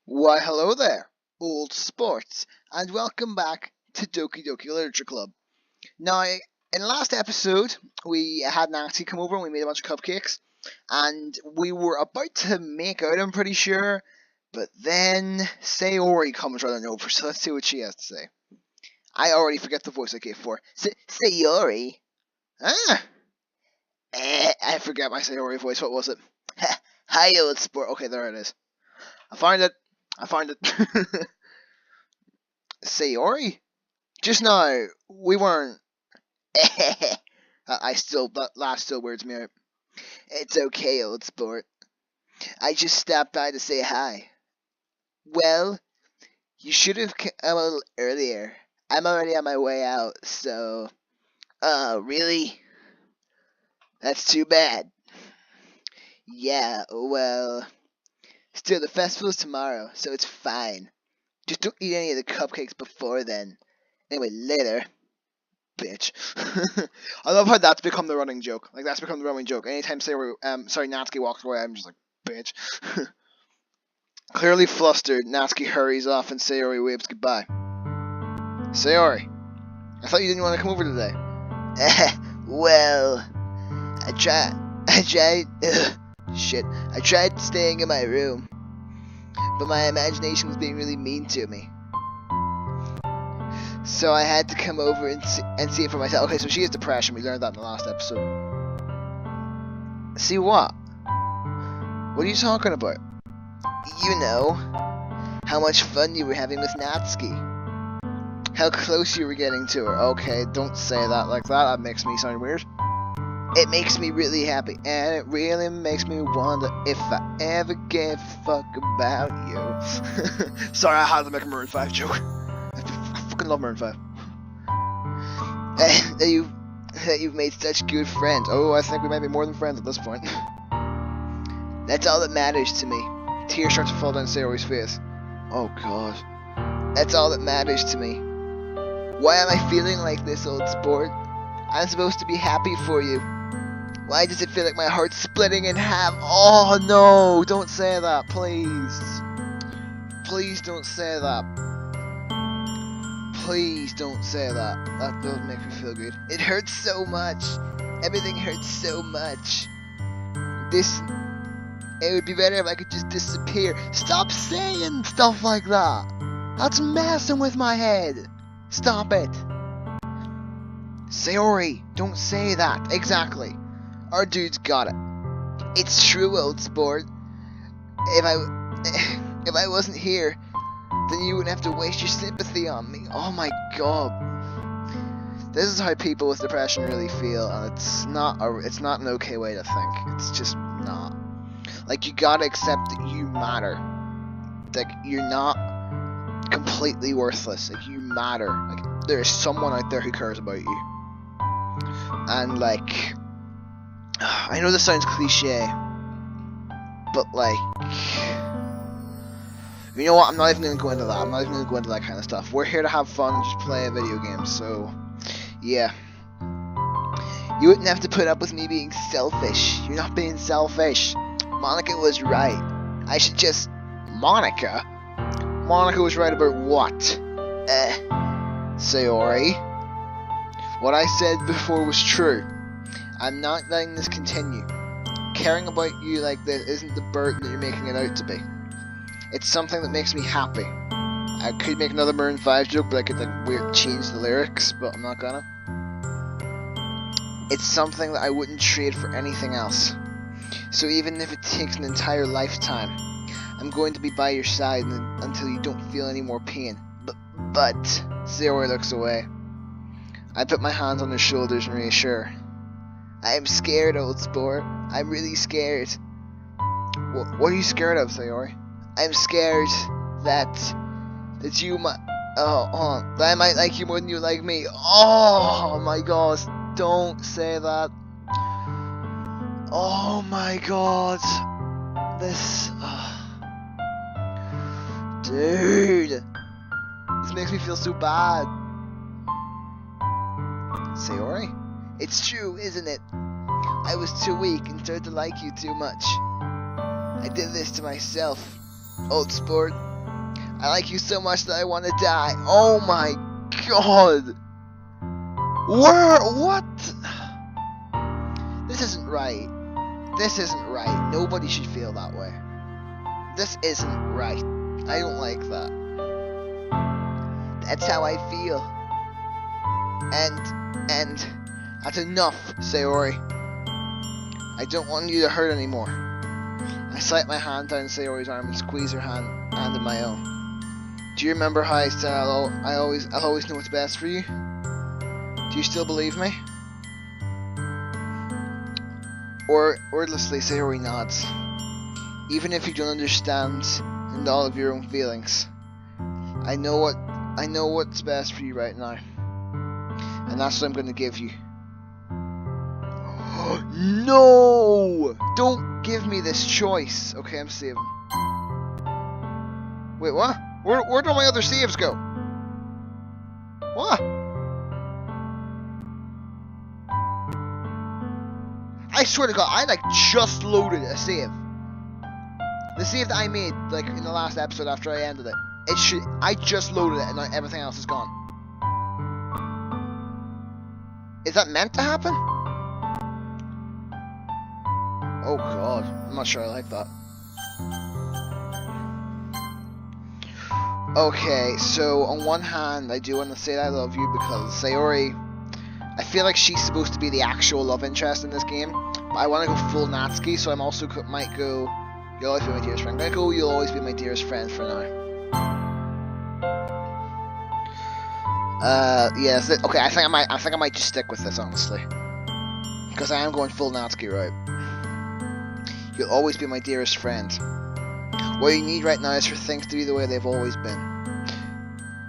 Why, hello there, old sports, and welcome back to Doki Literature Club. Now, in the last episode, we had Nancy come over and we made a bunch of cupcakes, and we were about to make out, I'm pretty sure, but then Sayori comes running over, so let's see what she has to say. I already forget the voice I gave for. Sayori? Ah! I forget my Sayori voice, what was it? Hi, old sport. Okay, there it is. I found it. Sayori? Just now, we weren't. That laugh still weirds me out. It's okay, old sport. I just stopped by to say hi. Well, you should have come a little earlier. I'm already on my way out, so. Really? That's too bad. Yeah, well. Still, the festival's tomorrow, so it's fine. Just don't eat any of the cupcakes before then. Anyway, later. Bitch. I love how that's become the running joke. Like, that's become the running joke. Anytime Natsuki walks away, I'm just like, bitch. Clearly flustered, Natsuki hurries off and Sayori waves goodbye. Sayori, I thought you didn't want to come over today. Well, I tried staying in my room, but my imagination was being really mean to me. So I had to come over and see it for myself. Okay, so she has depression. We learned that in the last episode. See what? What are you talking about? You know, how much fun you were having with Natsuki. How close you were getting to her. Okay, don't say that like that. That makes me sound weird. It makes me really happy, and it really makes me wonder if I ever gave a fuck about you. Sorry, I had to make a Maroon 5 joke. I fucking love Maroon 5. That you've made such good friends. Oh, I think we might be more than friends at this point. That's all that matters to me. Tears start to fall down Sayori's face. Oh god. That's all that matters to me. Why am I feeling like this, old sport? I'm supposed to be happy for you. Why does it feel like my heart's splitting in half? Oh no, don't say that, please. Please don't say that. Please don't say that. That doesn't make me feel good. It hurts so much. Everything hurts so much. It would be better if I could just disappear. Stop saying stuff like that. That's messing with my head. Stop it. Sayori, don't say that. Exactly. Our dude's got it. It's true, old sport. If I wasn't here, then you wouldn't have to waste your sympathy on me. Oh my god. This is how people with depression really feel, and it's not an okay way to think. It's just not. Like, you gotta accept that you matter. Like, you're not completely worthless. Like, you matter. Like, there is someone out there who cares about you. And like, I know this sounds cliche, but like, you know what, I'm not even going to go into that. I'm not even going to go into that kind of stuff. We're here to have fun and just play a video game, so, yeah. You wouldn't have to put up with me being selfish. You're not being selfish. Monica was right. I should just... Monica? Monica was right about what? Sayori? What I said before was true. I'm not letting this continue. Caring about you like this isn't the burden that you're making it out to be. It's something that makes me happy. I could make another Maroon 5 joke, but I could like weird change the lyrics, but I'm not gonna. It's something that I wouldn't trade for anything else. So even if it takes an entire lifetime, I'm going to be by your side until you don't feel any more pain. But Sayori looks away. I put my hands on her shoulders and reassure. I'm scared, old sport. I'm really scared. What are you scared of, Sayori? I'm scared that you might... that I might like you more than you like me. Oh my gosh, don't say that. Oh my god. This... Dude. This makes me feel so bad. Sayori? It's true, isn't it? I was too weak and started to like you too much. I did this to myself. Old sport, I like you so much that I want to die. Oh my god. What? This isn't right. This isn't right. Nobody should feel that way. This isn't right. I don't like that. That's how I feel. And that's enough, Sayori. I don't want you to hurt anymore. I slide my hand down Sayori's arm and squeeze her hand in my own. Do you remember how I said I'll always know what's best for you? Do you still believe me? Wordlessly, Sayori nods. Even if you don't understand and all of your own feelings, I know what's best for you right now, and that's what I'm going to give you. No! Don't give me this choice. Okay, I'm saving. Wait, what? Where'd all my other saves go? What? I swear to God, I just loaded a save. The save that I made in the last episode after I ended it. I just loaded it and now everything else is gone. Is that meant to happen? Oh god, I'm not sure I like that. Okay, so on one hand, I do want to say that I love you because Sayori, I feel like she's supposed to be the actual love interest in this game, but I want to go full Natsuki, so I'm also might go, you'll always be my dearest friend. I'm gonna go, you'll always be my dearest friend for now. Yes, okay, I think I might just stick with this, honestly. Because I am going full Natsuki, right? You'll always be my dearest friend. What you need right now is for things to be the way they've always been.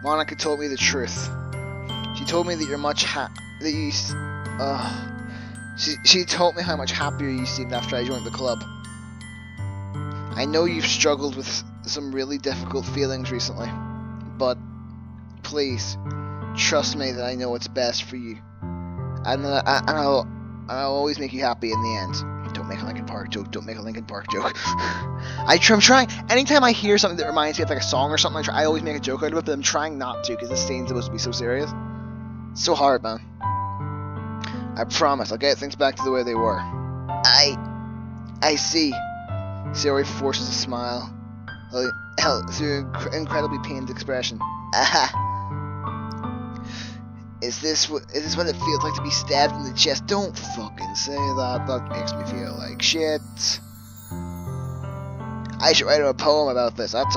Monica told me the truth. She told me that you're she told me how much happier you seemed after I joined the club. I know you've struggled with some really difficult feelings recently, but please, trust me that I know what's best for you. And I'll always make you happy in the end. Don't make a Linkin Park joke. Don't make a Linkin Park joke. I'm trying. Anytime I hear something that reminds me of a song or something, I always make a joke out of it, but I'm trying not to because this scene's supposed to be so serious. It's so hard, man. I promise, I'll get things back to the way they were. I see. Sayori forces a smile. Through an incredibly pained expression. Aha. Is this what it feels like to be stabbed in the chest? Don't fucking say that. That makes me feel like shit. I should write a poem about this. That's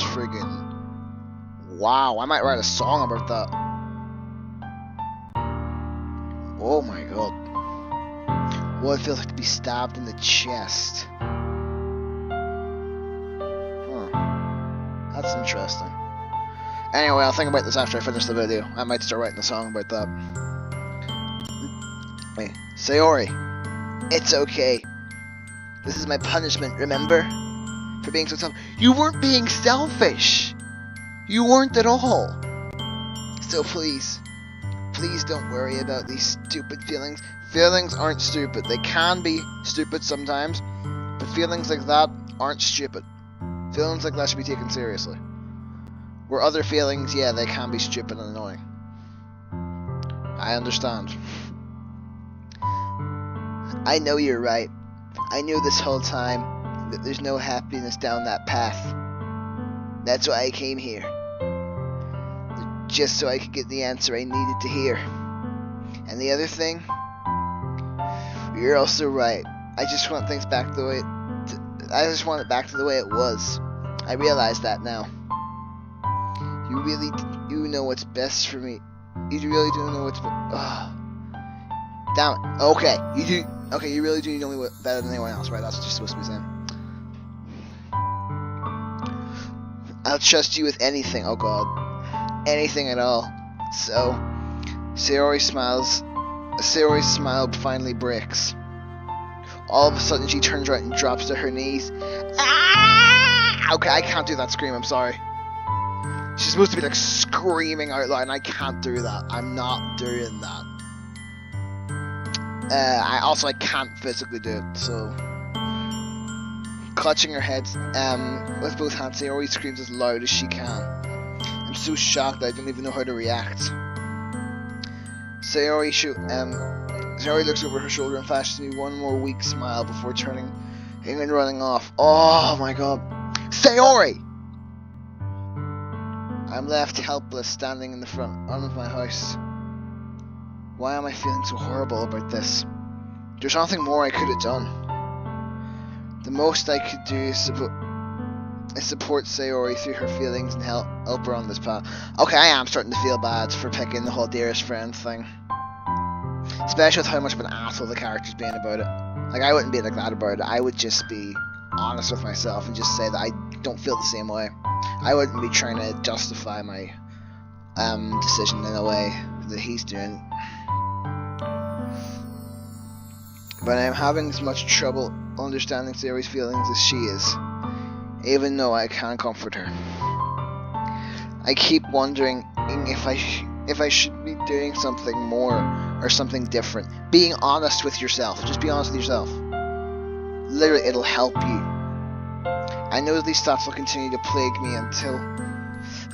friggin' wow. I might write a song about that. Oh my god. What it feels like to be stabbed in the chest. Huh. That's interesting. Anyway, I'll think about this after I finish the video. I might start writing a song about that. Hey, Sayori, it's okay. This is my punishment, remember? For being so tough. You weren't being selfish. You weren't at all. So please don't worry about these stupid feelings. Feelings aren't stupid. They can be stupid sometimes, but feelings like that aren't stupid. Feelings like that should be taken seriously. Where other feelings, yeah, they can be stupid and annoying. I understand. I know you're right. I knew this whole time that there's no happiness down that path. That's why I came here. Just so I could get the answer I needed to hear. And the other thing, you're also right. I just want things back the way I just want it back to the way it was. I realize that now. You really do know what's best for me. You really do know what's damn it. Okay, you do. Okay, you really do know me better than anyone else, right? That's what you're supposed to be saying. I'll trust you with anything. Oh god, anything at all. So, Sayori's smile finally breaks. All of a sudden, she turns around and drops to her knees. Ah! Okay, I can't do that scream. I'm sorry. She's supposed to be screaming out loud, and I can't do that. I'm not doing that. I can't physically do it, so Clutching her head with both hands, Sayori screams as loud as she can. I'm so shocked that I don't even know how to react. Sayori looks over her shoulder and flashes me one more weak smile before turning and running off. Oh my god. Sayori! I'm left helpless, standing in the front of my house. Why am I feeling so horrible about this? There's nothing more I could have done. The most I could do is support Sayori through her feelings and help her on this path. Okay, I am starting to feel bad for picking the whole dearest friend thing. Especially with how much of an asshole the character's being about it. Like, I wouldn't be like that about it. I would just be honest with myself and just say that I don't feel the same way. I wouldn't be trying to justify my decision in a way that he's doing. But I'm having as much trouble understanding Sayori's feelings as she is, even though I can't comfort her. I keep wondering if I should be doing something more or something different. Being honest with yourself. Just be honest with yourself. Literally, it'll help you. I know these thoughts will continue to plague me until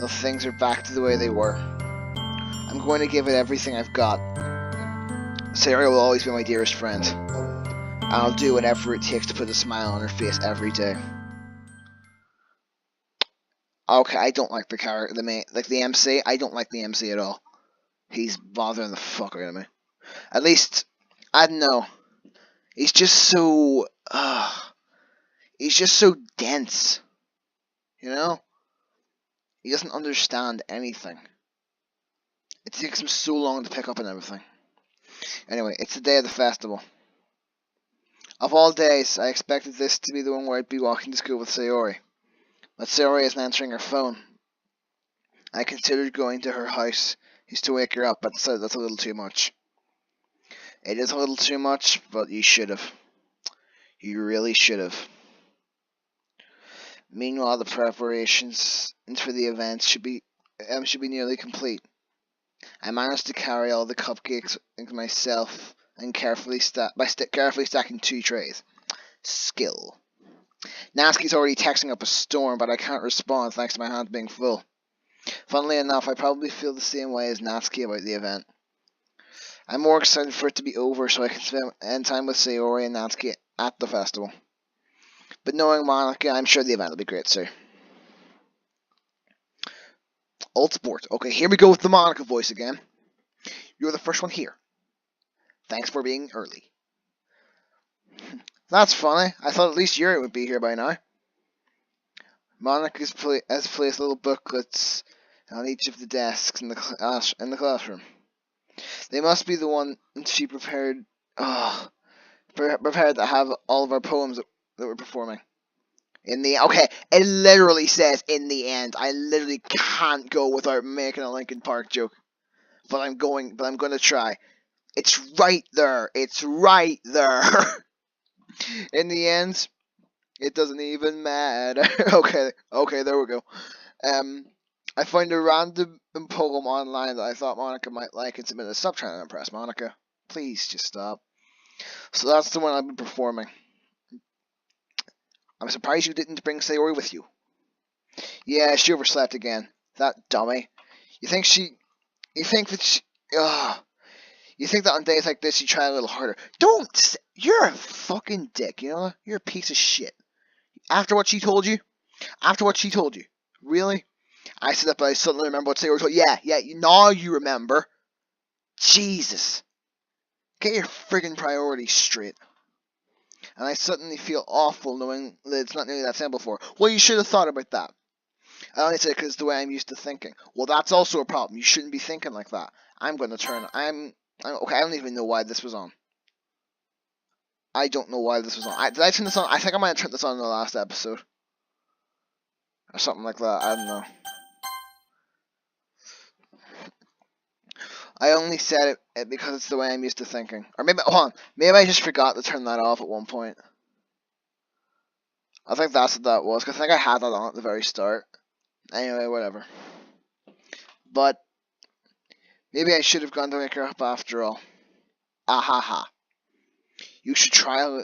things are back to the way they were. I'm going to give it everything I've got. Sayori will always be my dearest friend. I'll do whatever it takes to put a smile on her face every day. Okay, I don't like the character, the MC. I don't like the MC at all. He's bothering the fuck out of me. At least, I don't know. He's just so dense. You know? He doesn't understand anything. It takes him so long to pick up on everything. Anyway, it's the day of the festival. Of all days, I expected this to be the one where I'd be walking to school with Sayori. But Sayori isn't answering her phone. I considered going to her house just to wake her up, but decided that's a little too much. It is a little too much, but you should have. You really should have. Meanwhile, the preparations for the event should be nearly complete. I managed to carry all the cupcakes myself and carefully stacking 2 trays. Skill. Natsuki's already texting up a storm, but I can't respond thanks to my hands being full. Funnily enough, I probably feel the same way as Natsuki about the event. I'm more excited for it to be over so I can spend time with Sayori and Natsuki at the festival. But knowing Monica, I'm sure the event will be great too. Old sport. Okay, here we go with the Monica voice again. You're the first one here. Thanks for being early. That's funny. I thought at least Yuri would be here by now. Monica has placed little booklets on each of the desks in the classroom. They must be the one she prepared. Prepared to have all of our poems that we're performing. Okay, it literally says in the end. I literally can't go without making a Linkin Park joke. But I'm going to try. It's right there. It's right there. In the end, it doesn't even matter. Okay, there we go. I found a random poem online that I thought Monica might like and submitted. Stop trying to impress Monica. Please, just stop. So that's the one I've been performing. I'm surprised you didn't bring Sayori with you. Yeah, she overslept again. That dummy. You think that on days like this you try a little harder. Don't! You're a fucking dick, you know? You're a piece of shit. After what she told you? Really? I said that, but I suddenly remember what Sayori told you. Yeah, now you remember. Jesus. Get your friggin' priorities straight. And I suddenly feel awful knowing that it's not nearly that simple for her. Well, you should have thought about that. I only say it because it's the way I'm used to thinking. Well, that's also a problem. You shouldn't be thinking like that. Okay, I don't even know why this was on. I don't know why this was on. Did I turn this on? I think I might have turned this on in the last episode. Or something like that. I don't know. I only said it because it's the way I'm used to thinking. Or maybe, hold on. Maybe I just forgot to turn that off at one point. I think that's what that was. Because I think I had that on at the very start. Anyway, whatever. But maybe I should have gone to wake her up after all. Ahaha. You should try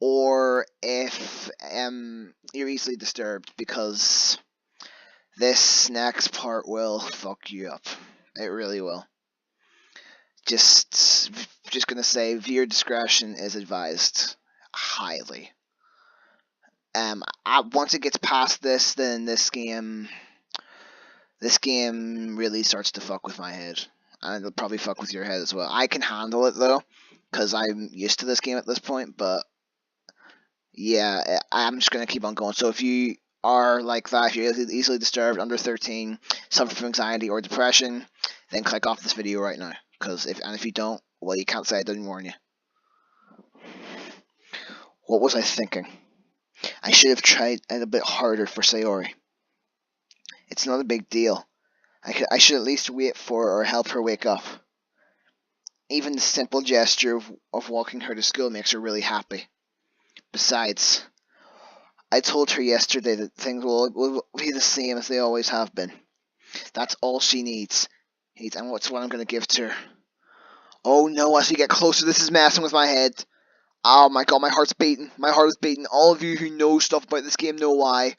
or if you're easily disturbed, because this next part will fuck you up. It really will. Just gonna say, viewer discretion is advised highly. Once it gets past this, then this game really starts to fuck with my head, and it'll probably fuck with your head as well. I can handle it though, because I'm used to this game at this point. But yeah, I'm just gonna keep on going. So if you are like that, if you're easily disturbed, under 13, suffer from anxiety or depression, then click off this video right now. Because if you don't, well, you can't say I didn't warn you. What was I thinking? I should have tried it a bit harder for Sayori. It's not a big deal. I should at least wait for her or help her wake up. Even the simple gesture of walking her to school makes her really happy. Besides, I told her yesterday that things will be the same as they always have been. That's all she needs. And what's what I'm going to give to her. Oh no, as we get closer, this is messing with my head. Oh my god, my heart's beating. My heart is beating. All of you who know stuff about this game know why.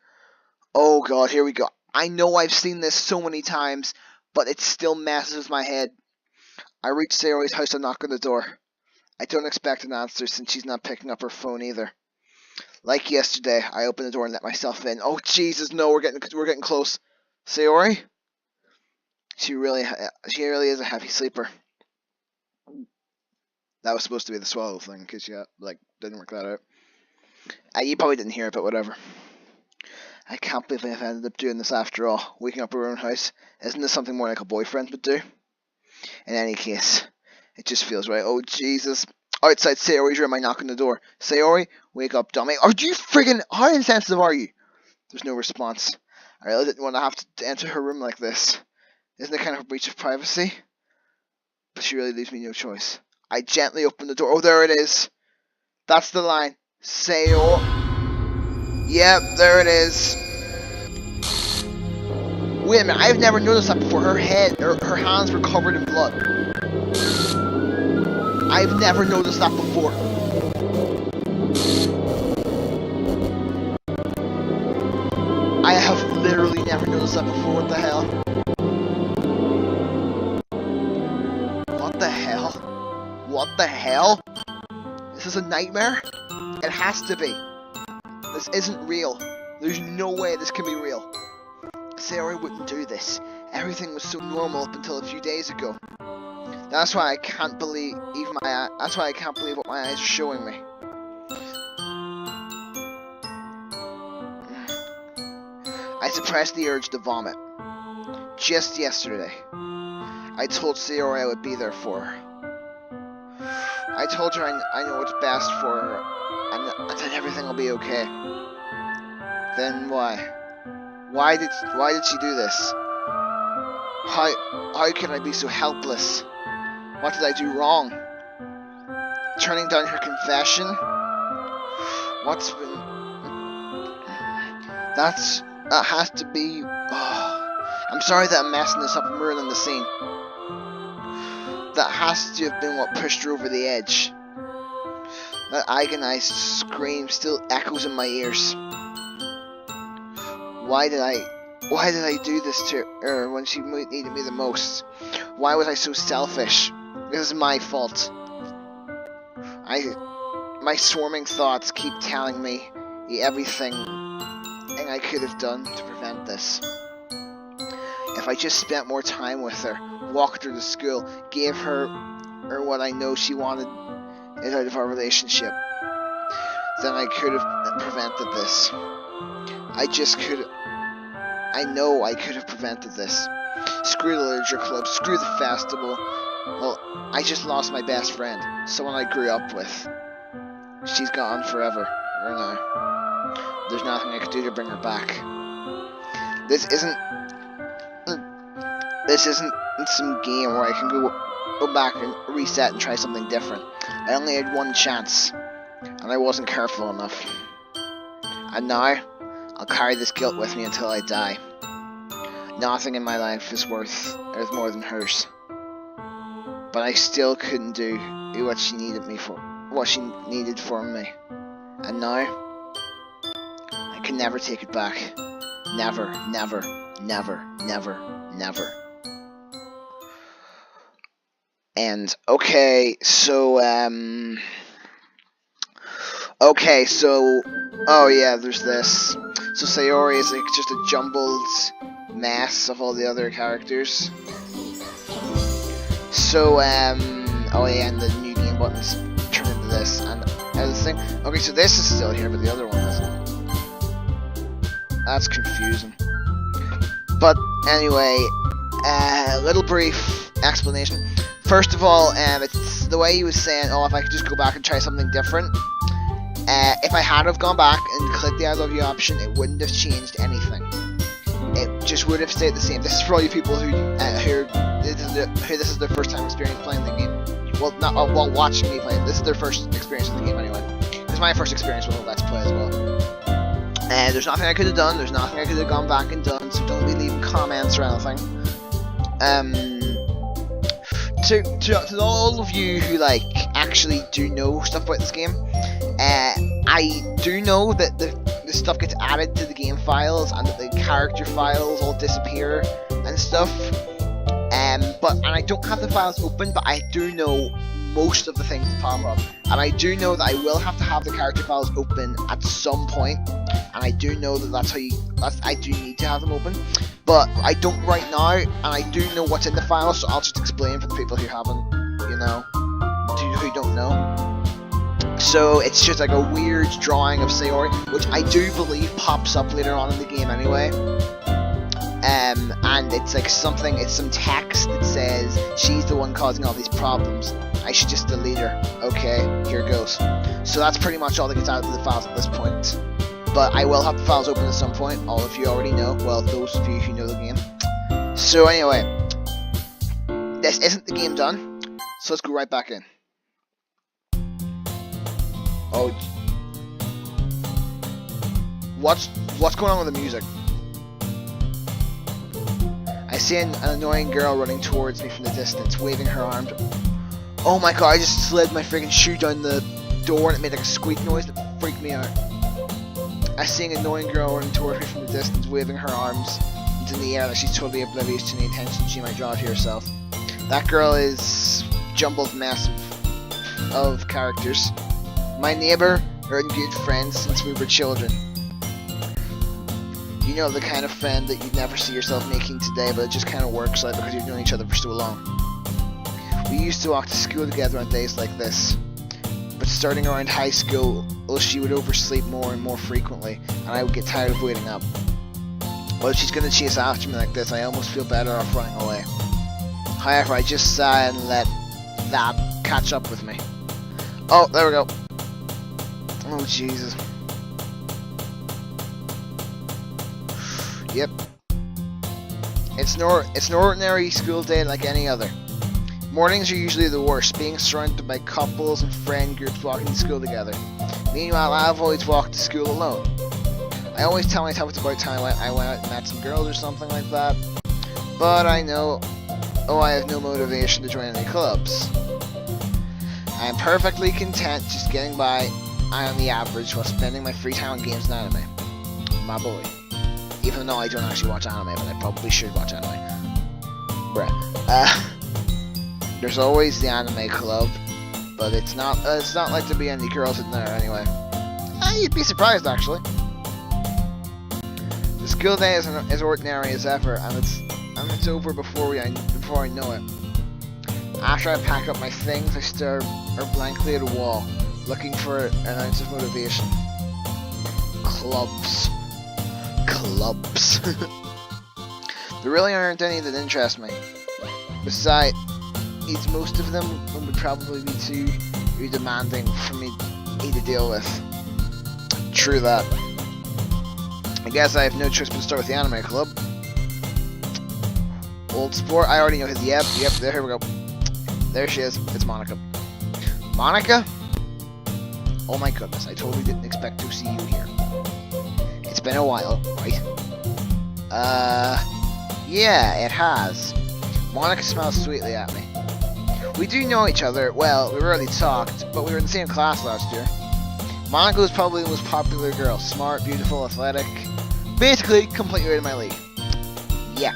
Oh god, here we go. I know I've seen this so many times, but it still messes with my head. I reach Sayori's house and knock on the door. I don't expect an answer since she's not picking up her phone either. Like yesterday, I open the door and let myself in. Oh Jesus, no, we're getting close. Sayori? She really is a heavy sleeper. That was supposed to be the swallow thing, because didn't work that out. You probably didn't hear it, but whatever. I can't believe I've ended up doing this after all. Waking up at her own house. Isn't this something more like a boyfriend would do? In any case, it just feels right. Oh Jesus. Outside Sayori's room, I knock on the door. Sayori, wake up, dummy. Are you friggin'... How insensitive are you? There's no response. I really didn't want to have to enter her room like this. Isn't it kind of a breach of privacy? But she really leaves me no choice. I gently open the door. Oh, there it is. That's the line. Sayori. Yep, there it is. Wait a minute, I've never noticed that before. Her hands were covered in blood. I've never noticed that before. I have literally never noticed that before. What the hell? What the hell? What the hell? Is this a nightmare? It has to be. This isn't real. There's no way this can be real. Sayori wouldn't do this. Everything was so normal up until a few days ago. That's why I can't believe what my eyes are showing me. I suppressed the urge to vomit. Just yesterday, I told Sayori I would be there for her. I told her I know what's best for her, and that everything will be okay. Then why? Why did she do this? How could I be so helpless? What did I do wrong? Turning down her confession? What's been... That has to be... Oh, I'm sorry that I'm messing this up and ruining the scene. That has to have been what pushed her over the edge. That agonized scream still echoes in my ears. Why did I do this to her when she needed me the most? Why was I so selfish? This is my fault. My swarming thoughts keep telling me everything I could have done to prevent this. If I just spent more time with her, walked her to school, gave her what I know she wanted out of our relationship, then I could have prevented this. I know I could have prevented this. Screw the literature club, screw the festival. Well, I just lost my best friend, someone I grew up with. She's gone forever, or now. There's nothing I could do to bring her back. This isn't some game where I can go back and reset and try something different. I only had one chance, and I wasn't careful enough. And now, I'll carry this guilt with me until I die. Nothing in my life is worth more than hers. But I still couldn't do what she needed from me. And now, I can never take it back. Never, never, never, never, never. And, okay, so, oh yeah, there's this. So Sayori is like just a jumbled mess of all the other characters. So, oh yeah, and the new game buttons turn into this, and this thing. Okay, so this is still here, but the other one isn't. That's confusing. But anyway, a little brief explanation. First of all, it's the way he was saying, oh, if I could just go back and try something different. If I had have gone back and clicked the I love you option, it wouldn't have changed anything. It just would have stayed the same. This is for all you people who this is their first time experience playing the game. Well, not while watching me play. This is their first experience with the game anyway. It's my first experience with a Let's Play as well. And there's nothing I could have done. There's nothing I could have gone back and done. So don't be leaving comments or anything. To all of you who like actually do know stuff about this game, I do know that the stuff gets added to the game files and that the character files all disappear and stuff. And I don't have the files open, but I do know most of the things that pop up, and I do know that I will have to have the character files open at some point, and I do know that I do need to have them open, but I don't right now, and I do know what's in the files, so I'll just explain for the people who haven't, who don't know. So it's just like a weird drawing of Sayori, which I do believe pops up later on in the game anyway. And it's like it's some text that says she's the one causing all these problems. I should just delete her. Okay, here goes. So that's pretty much all that gets out of the files at this point. But I will have the files open at some point. All of you already know. Well, those of you who know the game. So anyway, this isn't the game done. So let's go right back in. Oh, what's going on with the music? I see an annoying girl running towards me from the distance, waving her arms. Oh my god, I just slid my freaking shoe down the door and it made like a squeak noise that freaked me out. I see an annoying girl running towards me from the distance, waving her arms into the air like she's totally oblivious to any attention she might draw to herself. That girl is jumbled mess of characters. My neighbour, we're good friends since we were children. You know, the kind of friend that you'd never see yourself making today, but it just kind of works out because you've known each other for so long. We used to walk to school together on days like this, but starting around high school, well, she would oversleep more and more frequently, and I would get tired of waiting up. Well, if she's going to chase after me like this, I almost feel better off running away. However, I just sigh and let that catch up with me. Oh, there we go. Oh, Jesus. Yep. It's an ordinary school day like any other. Mornings are usually the worst, being surrounded by couples and friend groups walking to school together. Meanwhile, I've always walked to school alone. I always tell myself it's about time I went out and met some girls or something like that. But I know, I have no motivation to join any clubs. I am perfectly content just getting by on the average while spending my free time on games and anime. My boy. Even though I don't actually watch anime, but I probably should watch anime. Bruh. There's always the anime club, but it's not like to be any girls in there anyway. You'd be surprised actually. The school day is as ordinary as ever, and it's over before I know it. After I pack up my things, I stare blankly at a wall, looking for an ounce of motivation. Clubs. There really aren't any that interest me. Besides, most of them would probably be too demanding for me to deal with. True that. I guess I have no choice but to start with the anime club. Old sport, I already know his. Yep, here we go. There she is. It's Monica. Monica? Oh my goodness, I totally didn't expect to see you here. It's been a while, right? Yeah, it has. Monica smiles sweetly at me. We do know each other. Well, we rarely talked, but we were in the same class last year. Monica was probably the most popular girl. Smart, beautiful, athletic. Basically, completely right in my league. Yeah.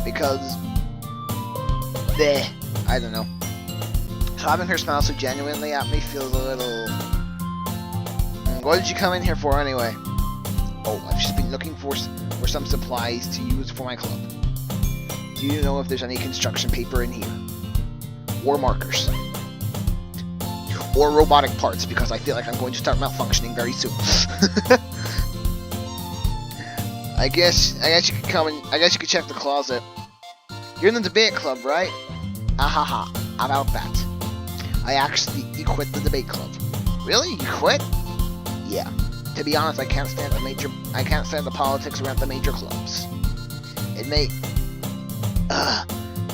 Because... I don't know. So having her smile so genuinely at me feels a little... What did you come in here for anyway? Oh, I've just been looking for some supplies to use for my club. Do you know if there's any construction paper in here? Or markers? Or robotic parts, because I feel like I'm going to start malfunctioning very soon. I guess you could come and I guess you could check the closet. You're in the debate club, right? Ahaha, about that. I actually quit the debate club. Really? You quit? Yeah. To be honest, I can't stand the politics around the major clubs. It may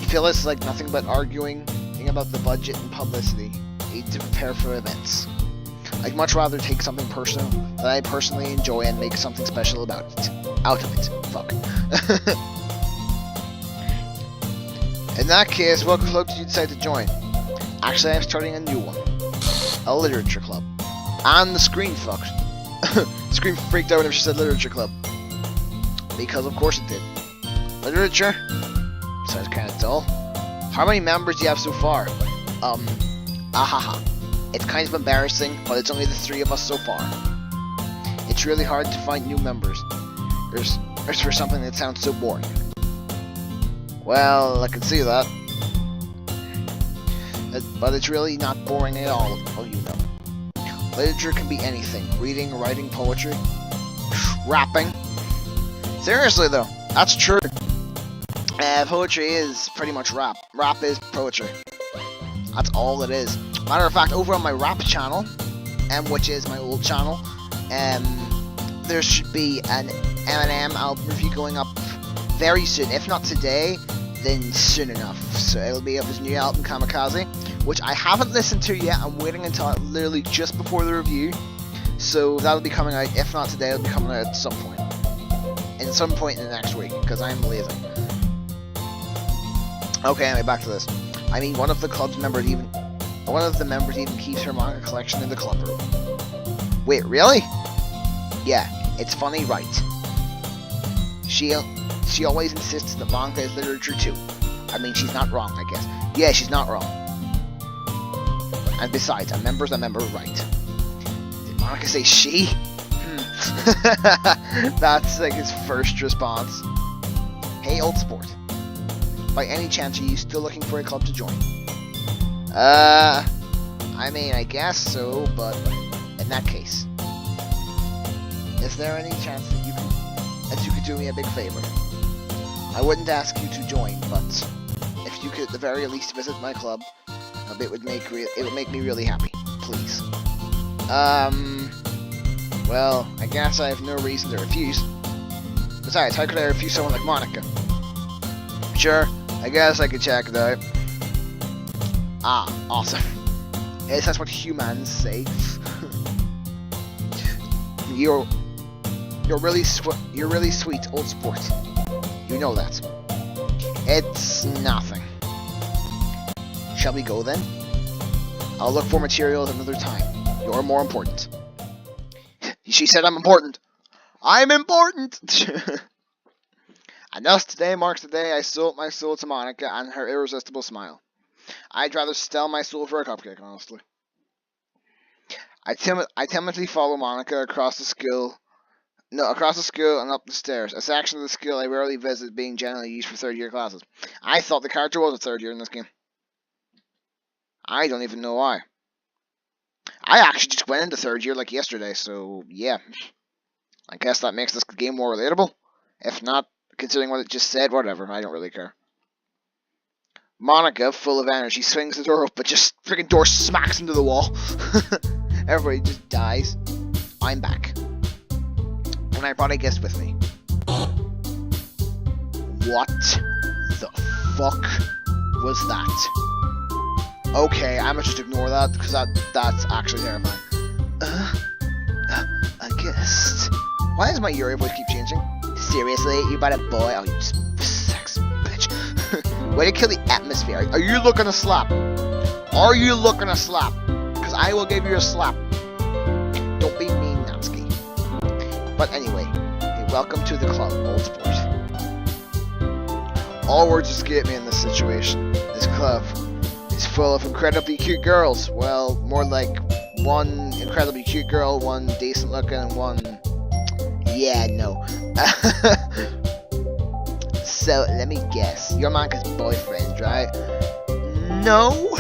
you feel it's like nothing but arguing about the budget and publicity to prepare for events. I'd much rather take something personal that I personally enjoy and make something special out of it. Fuck. In that case, what club did you decide to join? Actually, I'm starting a new one. A literature club. And the screen fucked. Screen freaked out whenever she said literature club. Because of course it did. Literature? Sounds kinda dull. How many members do you have so far? Ahaha. It's kind of embarrassing, but it's only the 3 of us so far. It's really hard to find new members. There's for something that sounds so boring. Well, I can see that. But it's really not boring at all, you know. Literature can be anything. Reading, writing, poetry, rapping. Seriously though, that's true. Poetry is pretty much rap. Rap is poetry. That's all it is. Matter of fact, over on my rap channel, which is my old channel, there should be an Eminem album review going up very soon. If not today, then soon enough. So it'll be of his new album, Kamikaze, which I haven't listened to yet. I'm waiting until literally just before the review. So that'll be coming out. If not today, it'll be coming out at some point. In some point in the next week, because I'm lazy. Okay, anyway, back to this. I mean, one of the members even keeps her manga collection in the club room. Wait, really? Yeah, it's funny, right? She always insists that manga is literature too. I mean, she's not wrong, I guess. Yeah, she's not wrong. And besides, a member's a member, right? Did Monica say she? That's like his first response. Hey, old sport. By any chance, are you still looking for a club to join? I mean, I guess so, but in that case, is there any chance that you could do me a big favor? I wouldn't ask you to join, but if you could at the very least visit my club, it would make me really happy. Please. Well, I guess I have no reason to refuse. Besides, how could I refuse someone like Monica? Sure, I guess I could check it out. Ah, awesome. Yes, that's what humans say. You're really sweet, old sport. You know that. It's nothing. Shall we go then? I'll look for materials another time. You're more important. She said I'm important. I'm important! And thus today marks the day I sold my soul to Monica and her irresistible smile. I'd rather sell my soul for a cupcake, honestly. I timidly follow Monica across the school and up the stairs, a section of the school I rarely visit being generally used for third-year classes. I thought the character was a third year in this game. I don't even know why. I actually just went into third year like yesterday, so yeah. I guess that makes this game more relatable. If not, considering what it just said, whatever, I don't really care. Monica, full of energy, swings the door up, but just freaking door smacks into the wall. Everybody just dies. I'm back. And I brought a guest with me. What the fuck was that? Okay, I'ma just ignore that, because that's actually terrifying. A guest. Why does my Yuri voice keep changing? Seriously? You brought a boy? Oh, you sex bitch. Way to kill the atmosphere. Are you looking to slap? Are you looking to slap? Because I will give you a slap. But anyway, hey, welcome to the club, old sport. All words escape me in this situation. This club is full of incredibly cute girls. Well, more like one incredibly cute girl, one decent looking, and one... Yeah, no. So, let me guess. You're Monica's boyfriend, right? No,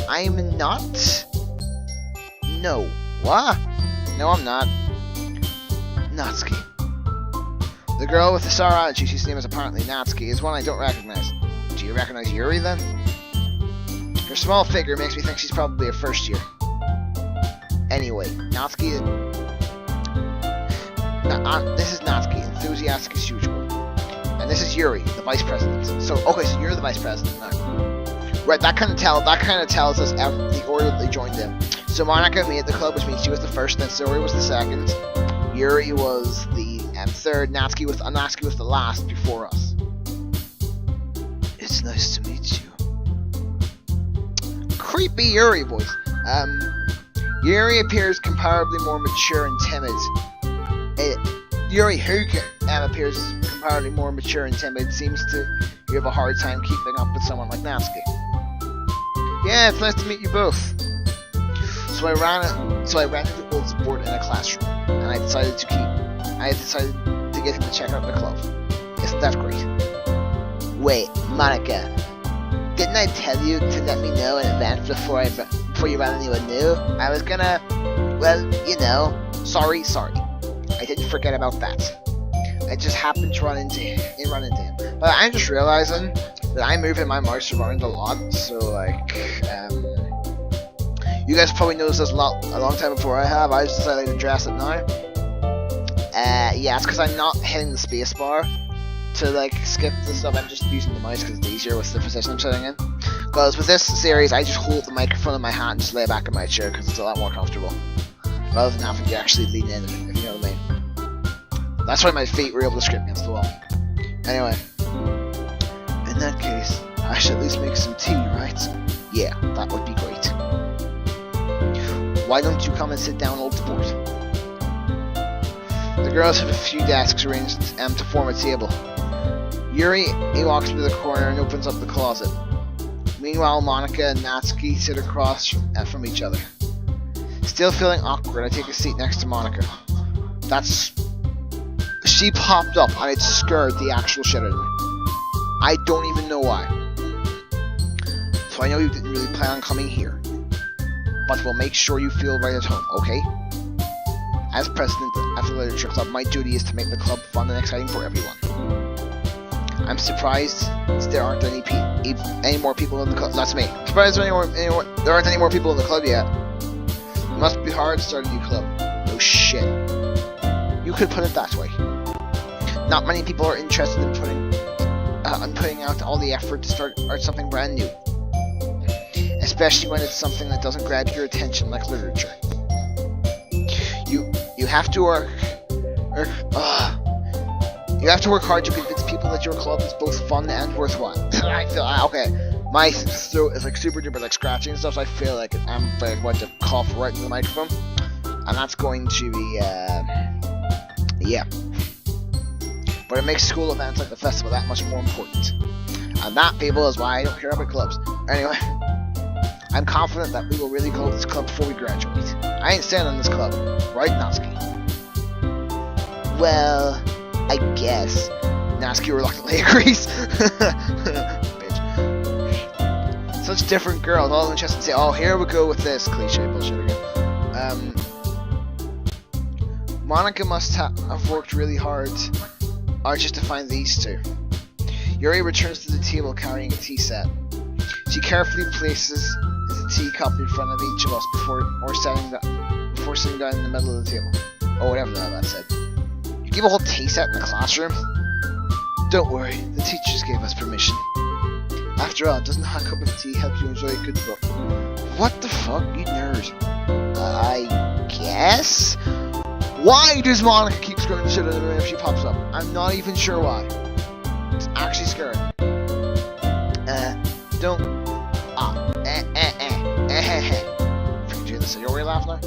I'm not. No. What? No, I'm not. Natsuki. The girl with the sour attitude, whose name is apparently Natsuki, is one I don't recognize. Do you recognize Yuri, then? Her small figure makes me think she's probably a first year. Anyway, Natsuki... this is Natsuki, enthusiastic as usual. And this is Yuri, the vice president. So, okay, so you're the vice president now. Right, that kind of tells us the order that they joined in. So Monica made the club, which means she was the first, then Sori was the second, Yuri was the third, Natsuki was the last before us. It's nice to meet you. Creepy Yuri voice. Yuri appears comparably more mature and timid. Yuri, who appears comparatively more mature and timid, seems to have a hard time keeping up with someone like Natsuki. Yeah, it's nice to meet you both. So I ran into the old sport in a classroom, and I decided to get him to check out the club. Isn't that great? Wait, Monica, didn't I tell you to let me know in advance before you ran anyone new? I was gonna, well, you know, sorry. I didn't forget about that. I just happened to run into him. But I'm just realizing that I'm moving my mouse around a lot, so like, you guys probably noticed this a long time before I have. I just decided to address it now. Yeah, it's because I'm not hitting the space bar to like skip the stuff. I'm just using the mouse because it's easier with the position I'm sitting in. Because with this series, I just hold the microphone in my hand and just lay back in my chair because it's a lot more comfortable, rather than having to actually lean in, if you know what I mean. That's why my feet were able to scrape against the wall. Anyway, in that case, I should at least make some tea, right? Yeah, that would be great. Why don't you come and sit down, old sport? The girls have a few desks arranged to form a table. Yuri, he walks to the corner and opens up the closet. Meanwhile, Monica and Natsuki sit across from each other. Still feeling awkward, I take a seat next to Monica. She popped up and it scared the actual shit out of me. I don't even know why. So I know you didn't really plan on coming here. But we'll make sure you feel right at home, okay? As president of the literature club, my duty is to make the club fun and exciting for everyone. I'm surprised there aren't any more people in the club. That's me. I'm surprised there aren't any more people in the club yet. It must be hard to start a new club. No shit. You could put it that way. Not many people are interested in putting out all the effort to start something brand new. Especially when it's something that doesn't grab your attention like literature. You have to work hard to convince people that your club is both fun and worthwhile. I feel okay. My throat is like super duper like scratchy and stuff, so I feel like I'm going to cough right into the microphone. And that's going to be yeah. But it makes school events like the festival that much more important. And that, people, is why I don't care about clubs. Anyway, I'm confident that we will really go to this club before we graduate. I ain't staying in this club. Right, Natsuki? Well, I guess. Natsuki reluctantly agrees. Bitch. Such different girls, all interested and say, oh, here we go with this cliche bullshit again. Monica must have worked really hard just to find these two. Yuri returns to the table carrying a tea set. She carefully places the teacup in front of each of us before sitting down in the middle of the table. Or whatever the hell that said. You keep a whole tea set in the classroom? Don't worry, the teachers gave us permission. After all, doesn't a hot cup of tea help you enjoy a good book? What the fuck, you nerd? I guess? Why does Monica keep scaring the shit out of me if she pops up? I'm not even sure why. It's actually scary. Don't. If you do this, are you already laughing now?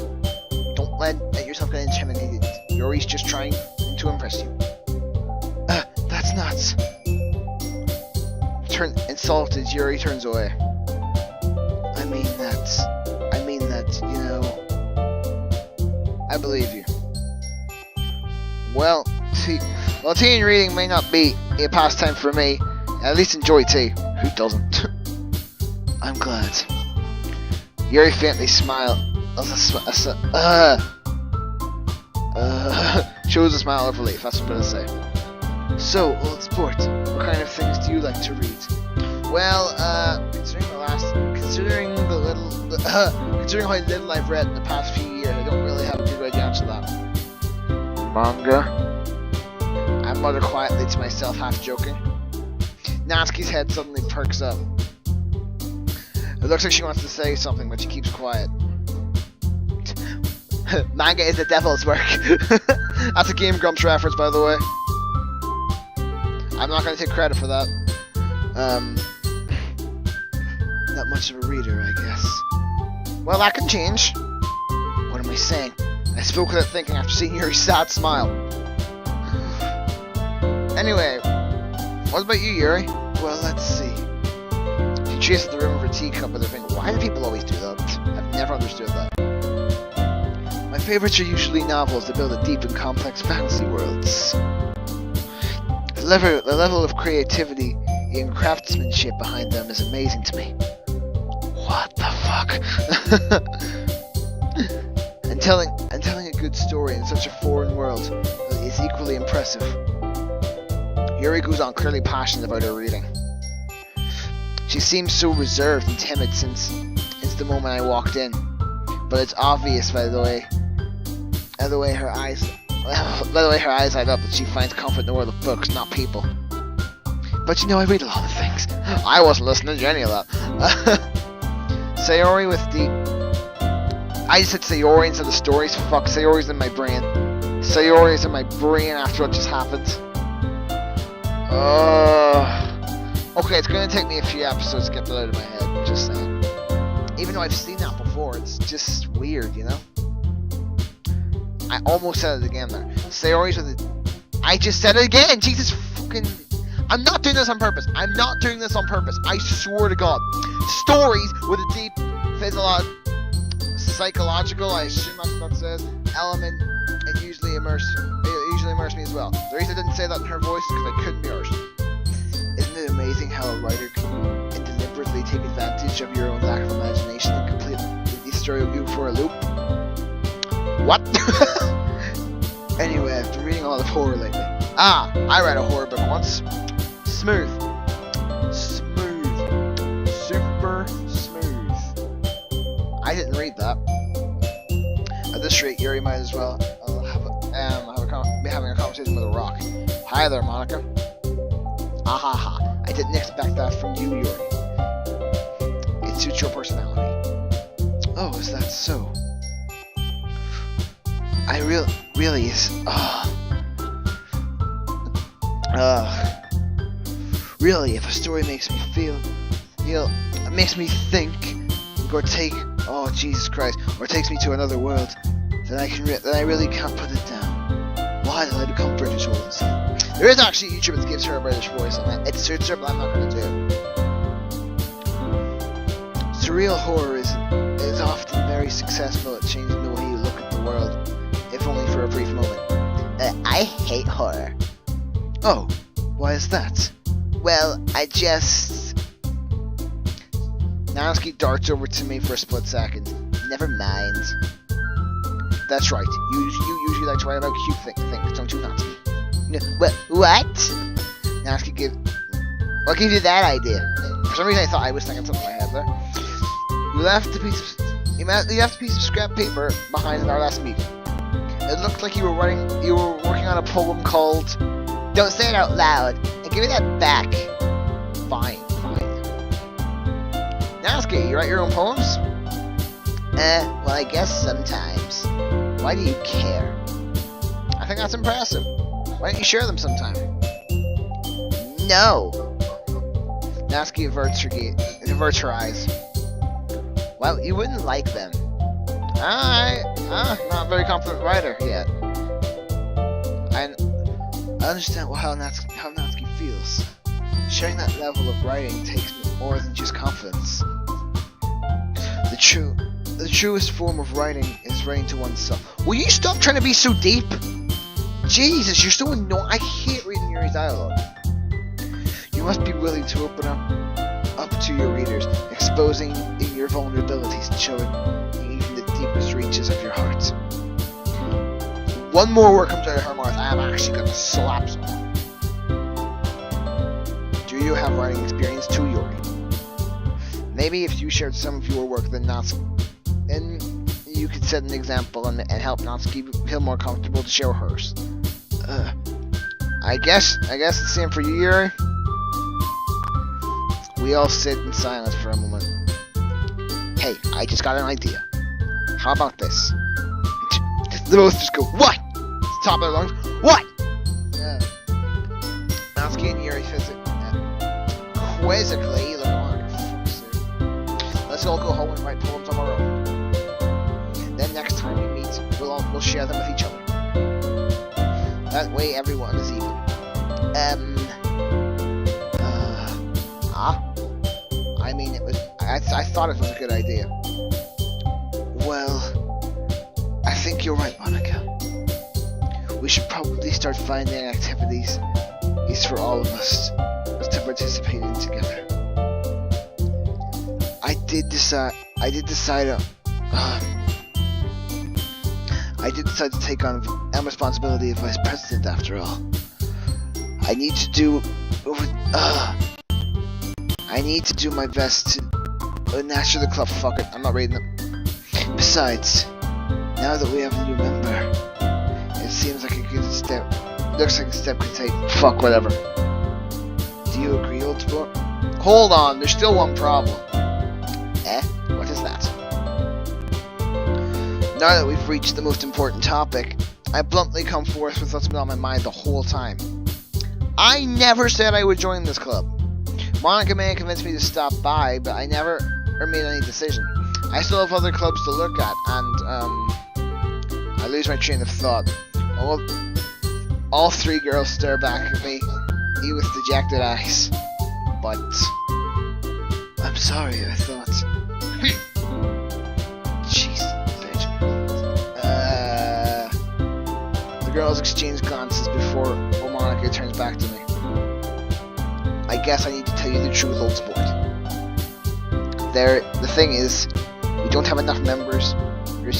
Don't let yourself get intimidated. Yuri's just trying to impress you. That's nuts. Insulted, Yuri turns away. I mean that, you know. I believe you. Well, tea and reading may not be a pastime for me. At least enjoy tea. Who doesn't? I'm glad. Yuri faintly smiled. Shows a smile of relief. That's what I'm gonna say. So, old sport, what kind of things do you like to read? Well, considering how little I've read in the past few years, I don't really have a good way to answer that. Manga? I mutter quietly to myself, half joking. Natsuki's head suddenly perks up. It looks like she wants to say something, but she keeps quiet. Manga is the devil's work. That's a Game Grumps reference, by the way. I'm not going to take credit for that. Not much of a reader, I guess. Well, that can change. What am I saying? I spoke without thinking after seeing Yuri's sad smile. Anyway, what about you, Yuri? Well, let's see. She chases the rim of her teacup with her finger. Why do people always do that? I've never understood that. My favorites are usually novels that build a deep and complex fantasy worlds. The level of creativity and craftsmanship behind them is amazing to me. What the fuck? and telling a good story in such a foreign world is equally impressive. Yuri goes on, clearly passionate about her reading. She seems so reserved and timid since the moment I walked in, but it's obvious by the way her eyes light up that she finds comfort in the world of books, not people. But you know, I read a lot of things. I wasn't listening to any of that. Sayori with the... I just said Sayori instead of stories. Fuck, Sayori's in my brain. Sayori's in my brain after what just happened. Okay, it's gonna take me a few episodes to get that out of my head, just saying. Even though I've seen that before, it's just weird, you know? I almost said it again there. Sayori's with it. I just said it again! Jesus fucking... I'm not doing this on purpose. I'm not doing this on purpose. I swear to God. Stories with a deep psychological, I assume that's what that says, element, it usually immerse me as well. The reason I didn't say that in her voice is because I couldn't be hers. Isn't it amazing how a writer can deliberately take advantage of your own lack of imagination and completely throw you for a loop? What? Anyway, I've been reading a lot of horror lately. I read a horror book once. Smooth. Super smooth. I didn't read that. At this rate, Yuri might as well be having a conversation with a rock. Hi there, Monica. Ahaha. I didn't expect that from you, Yuri. It suits your personality. Oh, is that so? I really is. Really, if a story makes me feel, it makes me think, or take, oh Jesus Christ, or takes me to another world, then I really can't put it down. Why did I become British all of a sudden? There is actually a YouTuber that gives her a British voice, and it suits her, but I'm not going to do it. Surreal horror is often very successful at changing the way you look at the world, if only for a brief moment. I hate horror. Oh, why is that? Well, Natsuki darts over to me for a split second. Never mind. That's right. You usually like to write about cute things, don't you, Natsuki? No, what? Natsuki what gave you that idea? For some reason I thought I was thinking something in my head there. You left a piece of scrap paper behind in our last meeting. It looked like you were working on a poem called... Don't say it out loud, and give me that back. Fine. Natsuki, you write your own poems? Well, I guess sometimes. Why do you care? I think that's impressive. Why don't you share them sometime? No! Natsuki averts her eyes. Well, you wouldn't like them. I Not a very confident writer yet. I understand how Natsuki feels. Sharing that level of writing takes more than just confidence. The truest form of writing is writing to oneself. Will you stop trying to be so deep? Jesus, you're so annoying. I hate reading your dialogue. You must be willing to open up to your readers, exposing your vulnerabilities and showing even the deepest reaches of your heart. One more word comes out of her mouth, I am actually gonna slap someone. Do you have writing experience too, Yuri? Maybe if you shared some of your work, then you could set an example and help Natsuki feel more comfortable to share hers. I guess the same for you, Yuri. We all sit in silence for a moment. Hey, I just got an idea. How about this? They both just go, what? Top of their lungs, what? Natsuki and Yuri says it quizzically. Look, let's all go home and write poems of our own. Then next time we meet, we'll share them with each other. That way everyone is even. I mean, I thought it was a good idea. Well, I think you're right, Monica. We should probably start finding activities for all of us to participate in together. I did decide to take on a responsibility of vice president after all. I need to do my best to nurture the club. Fuck it, I'm not reading it. Besides, now that we have a new member, it seems like a good step. Looks like a step could take. Fuck whatever. Do you agree, old sport? Hold on, there's still one problem. What is that? Now that we've reached the most important topic, I bluntly come forth with what's been on my mind the whole time. I never said I would join this club. Monica may have convinced me to stop by, but I never made any decision. I still have other clubs to look at, and I lose my train of thought. All three girls stare back at me with dejected eyes. But I'm sorry, I thought. Jeez, bitch. The girls exchange glances before Monica turns back to me. I guess I need to tell you the truth, old sport. The thing is, we don't have enough members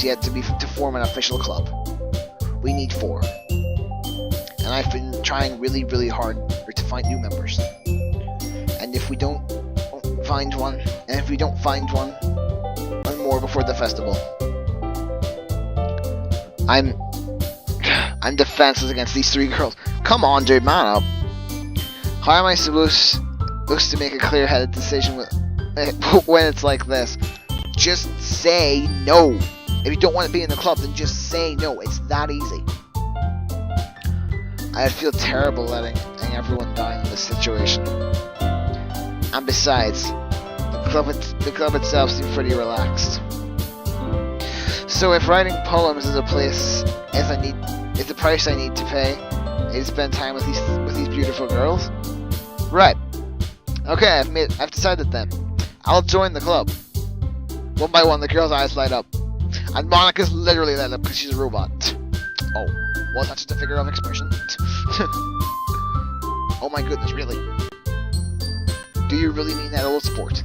yet to form an official club. We need 4. And I've been trying really, really hard to find new members. And if we don't find one, one more before the festival, I'm defenseless against these 3 girls. Come on, dude, man up. How am I supposed to make a clear-headed decision when it's like this? Just say no. If you don't want to be in the club, then just say no. It's that easy. I'd feel terrible letting everyone down in this situation. And besides, the club itself seems pretty relaxed. So if writing poems is the price I need to pay, to spend time with these beautiful girls, right? Okay, I've decided then. I'll join the club. One by one, the girls' eyes light up, and Monica's literally lit up because she's a robot. Oh, was that just a figure of expression? Oh my goodness, really? Do you really mean that, old sport?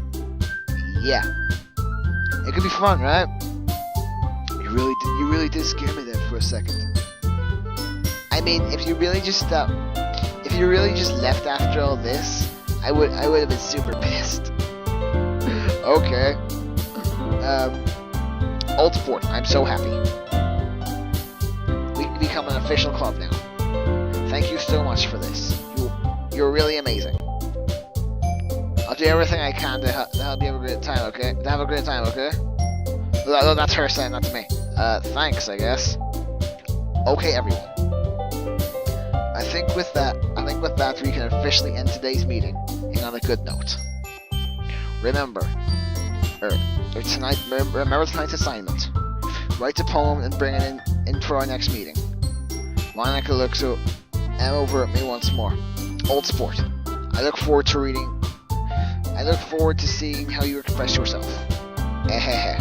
Yeah. It could be fun, right? You really did scare me there for a second. I mean, if you really just left after all this, I would have been super pissed. Okay. Old sport, I'm so happy. We can become an official club now. Thank you so much for this. You're really amazing. I'll do everything I can to help you have a great time, okay? No, that's her saying that to me. Thanks, I guess. Okay, everyone. I think with that we can officially end today's meeting on a good note. Remember tonight's assignment. writes a poem and bring it in for our next meeting. Monica looks over at me once more. Old sport. I look forward to seeing how you express yourself. Yeah.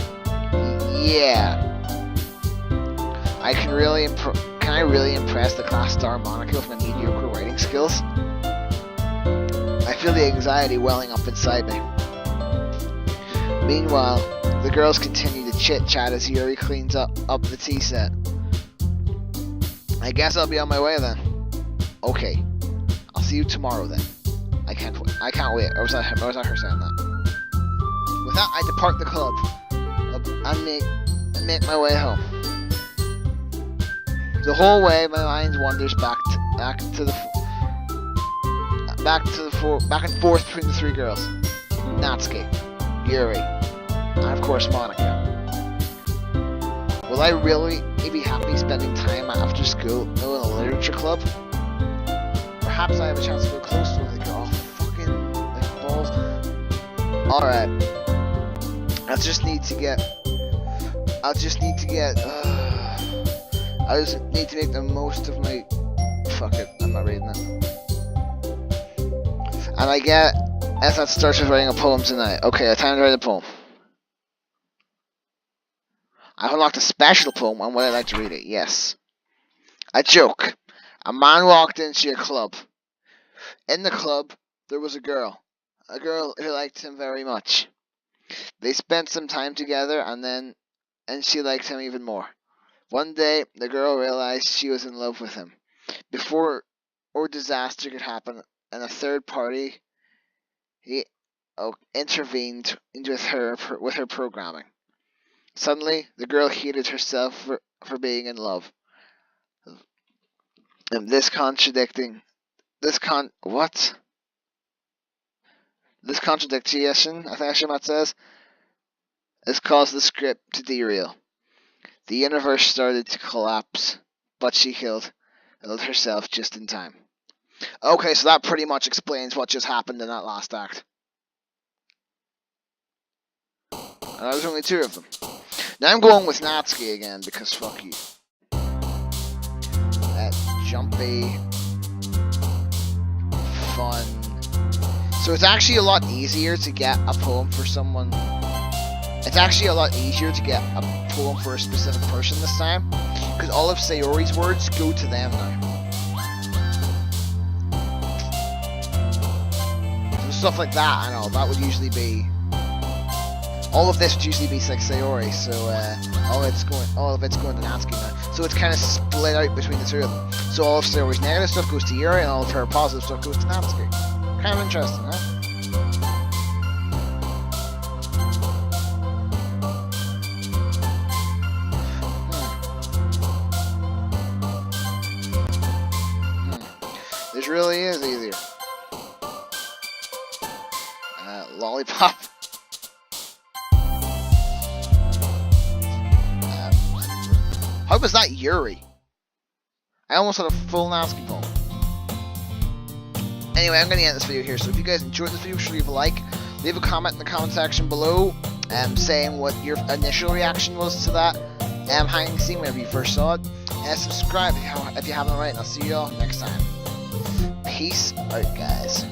Can I really impress the class star Monica with my mediocre writing skills? I feel the anxiety welling up inside me. Meanwhile, the girls continue to chit-chat as Yuri cleans up the tea set. I guess I'll be on my way then. Okay. I'll see you tomorrow then. I can't wait. Or was that her saying that? With that, I depart the club and make my way home. The whole way, my mind wanders back and forth between the three girls: Natsuki, Yuri, and of course Monica. Will I really be happy spending time after school in a literature club? Perhaps I have a chance to go close to a girl. Fucking like balls. Alright. I just need to make the most of my... Fuck it, I'm not reading it. And I get... As that starts with writing a poem tonight. Okay, time to write a poem. I've unlocked a special poem on what I'd like to read it, yes. A joke. A man walked into a club. In the club, there was a girl who liked him very much. They spent some time together and she liked him even more. One day, the girl realized she was in love with him. Before disaster could happen, and a third party intervened with her programming. Suddenly, the girl hated herself for being in love. And this contradiction, I think Ashmat says, has caused the script to derail. The universe started to collapse, but she healed herself just in time. Okay, so that pretty much explains what just happened in that last act. And there was only two of them. Now I'm going with Natsuki again, because fuck you. That jumpy, fun. So it's actually a lot easier to get a poem for someone. It's actually a lot easier to get a poem for a specific person this time, because all of Sayori's words go to them now. So stuff like that and all, that would usually be... All of this would usually be like Sayori, so all of it's going to Natsuki now. So it's kind of split out between the two of them. So all of Sayori's negative stuff goes to Yuri, and all of her positive stuff goes to Natsuki. Kind of interesting, huh? This really is easier. Lollipop. How was that Yuri? I almost had a full Natsuki poem. Anyway, I'm going to end this video here. So if you guys enjoyed this video, should leave a like. Leave a comment in the comment section below saying what your initial reaction was to that hiding scene whenever you first saw it. And subscribe if you haven't already. And I'll see you all next time. Peace out, guys.